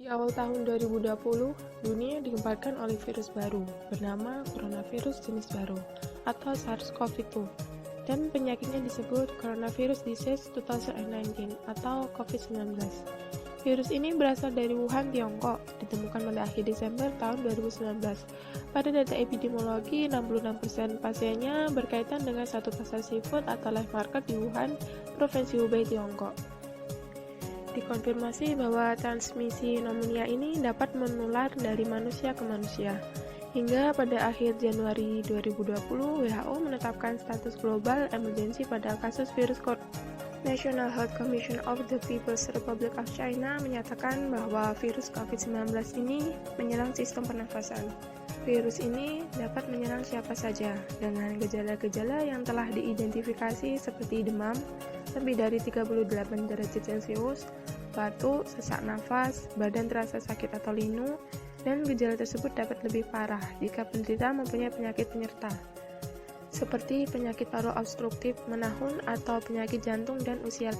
Di awal tahun 2020, dunia digemparkan oleh virus baru bernama coronavirus jenis baru atau SARS-CoV-2 dan penyakitnya disebut Coronavirus Disease 2019 atau COVID-19. Virus ini berasal dari Wuhan, Tiongkok, ditemukan pada akhir Desember tahun 2019. Pada data epidemiologi, 66% pasiennya berkaitan dengan satu pasar seafood atau live market di Wuhan, Provinsi Hubei, Tiongkok. Dikonfirmasi bahwa transmisi pneumonia ini dapat menular dari manusia ke manusia. Hingga pada akhir Januari 2020, WHO menetapkan status global emergency pada kasus virus corona. National Health Commission of the People's Republic of China menyatakan bahwa virus COVID-19 ini menyerang sistem pernafasan. Virus ini dapat menyerang siapa saja dengan gejala-gejala yang telah diidentifikasi seperti demam lebih dari 38 derajat Celcius, batuk, sesak nafas, badan terasa sakit atau linu, dan gejala tersebut dapat lebih parah jika penderita mempunyai penyakit penyerta seperti penyakit paru obstruktif menahun atau penyakit jantung dan usia.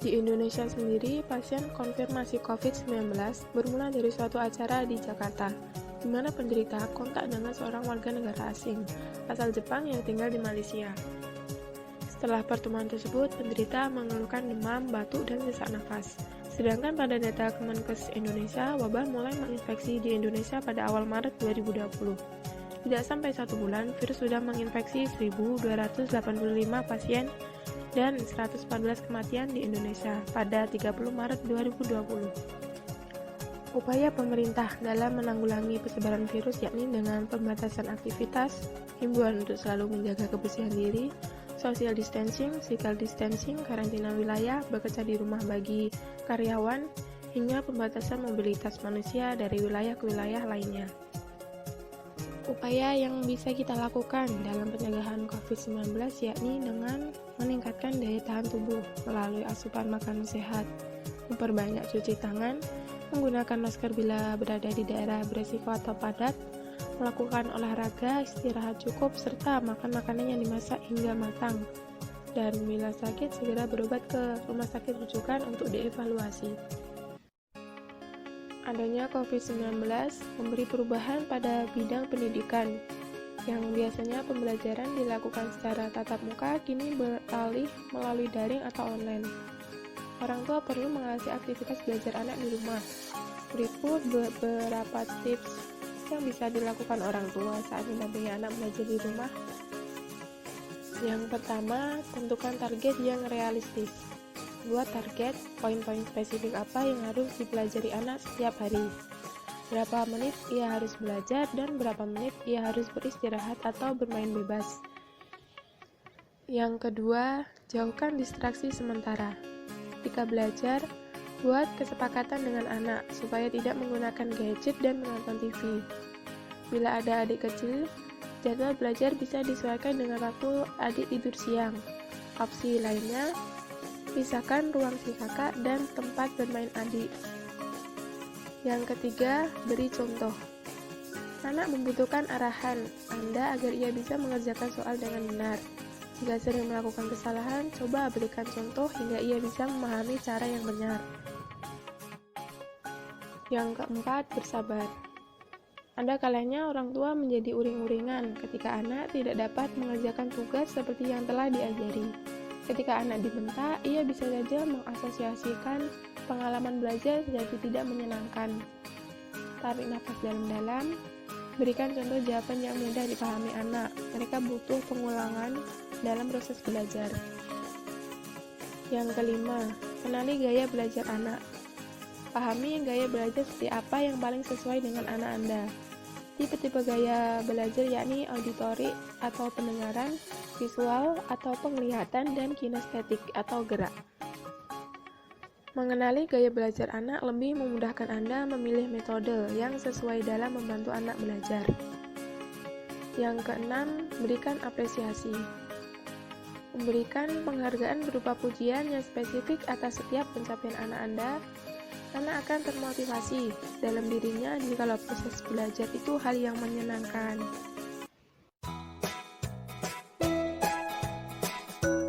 Di Indonesia sendiri, pasien konfirmasi COVID-19 bermula dari suatu acara di Jakarta, di mana penderita kontak dengan seorang warga negara asing asal Jepang yang tinggal di Malaysia. Setelah pertemuan tersebut, penderita mengeluhkan demam, batuk, dan sesak nafas. Sedangkan pada data Kemenkes Indonesia, wabah mulai menginfeksi di Indonesia pada awal Maret 2020. Tidak sampai 1 bulan, virus sudah menginfeksi 1.285 pasien dan 114 kematian di Indonesia pada 30 Maret 2020. Upaya pemerintah dalam menanggulangi persebaran virus yakni dengan pembatasan aktivitas, himbauan untuk selalu menjaga kebersihan diri, social distancing, physical distancing, karantina wilayah, bekerja di rumah bagi karyawan, hingga pembatasan mobilitas manusia dari wilayah ke wilayah lainnya. Upaya yang bisa kita lakukan dalam pencegahan COVID-19 yakni dengan meningkatkan daya tahan tubuh melalui asupan makanan sehat, memperbanyak cuci tangan, menggunakan masker bila berada di daerah beresiko atau padat, melakukan olahraga, istirahat cukup, serta makan makanan yang dimasak hingga matang. Dan bila sakit, segera berobat ke rumah sakit rujukan untuk dievaluasi. Adanya COVID-19 memberi perubahan pada bidang pendidikan, yang biasanya pembelajaran dilakukan secara tatap muka kini beralih melalui daring atau online. Orang tua perlu mengawasi aktivitas belajar anak di rumah. Berikut beberapa tips yang bisa dilakukan orang tua saat mendampingi anak belajar di rumah. Yang pertama, tentukan target yang realistis. Buat target, poin-poin spesifik apa yang harus dipelajari anak setiap hari. Berapa menit ia harus belajar dan berapa menit ia harus beristirahat atau bermain bebas. Yang kedua, jauhkan distraksi sementara. Ketika belajar, buat kesepakatan dengan anak supaya tidak menggunakan gadget dan menonton TV. Bila ada adik kecil, jadwal belajar bisa disesuaikan dengan waktu adik tidur siang. Opsi lainnya, pisahkan ruang si kakak dan tempat bermain adik. Yang ketiga, beri contoh. Anak membutuhkan arahan Anda agar ia bisa mengerjakan soal dengan benar. Jika sering melakukan kesalahan, coba berikan contoh hingga ia bisa memahami cara yang benar. Yang keempat, bersabar. Ada kalanya orang tua menjadi uring-uringan ketika anak tidak dapat mengerjakan tugas seperti yang telah diajari. Ketika anak dibentak, ia bisa saja mengasosiasikan pengalaman belajar jadi tidak menyenangkan. Tarik nafas dalam-dalam, berikan contoh jawaban yang mudah dipahami anak. Mereka butuh pengulangan dalam proses belajar. Yang kelima, kenali gaya belajar anak. Pahami gaya belajar seperti apa yang paling sesuai dengan anak Anda. Tipe-tipe gaya belajar yakni auditorik atau pendengaran, visual atau penglihatan, dan kinestetik atau gerak. Mengenali gaya belajar anak lebih memudahkan Anda memilih metode yang sesuai dalam membantu anak belajar. Yang keenam, berikan apresiasi. Memberikan penghargaan berupa pujian yang spesifik atas setiap pencapaian anak Anda. Anak akan termotivasi dalam dirinya jikalau proses belajar itu hal yang menyenangkan.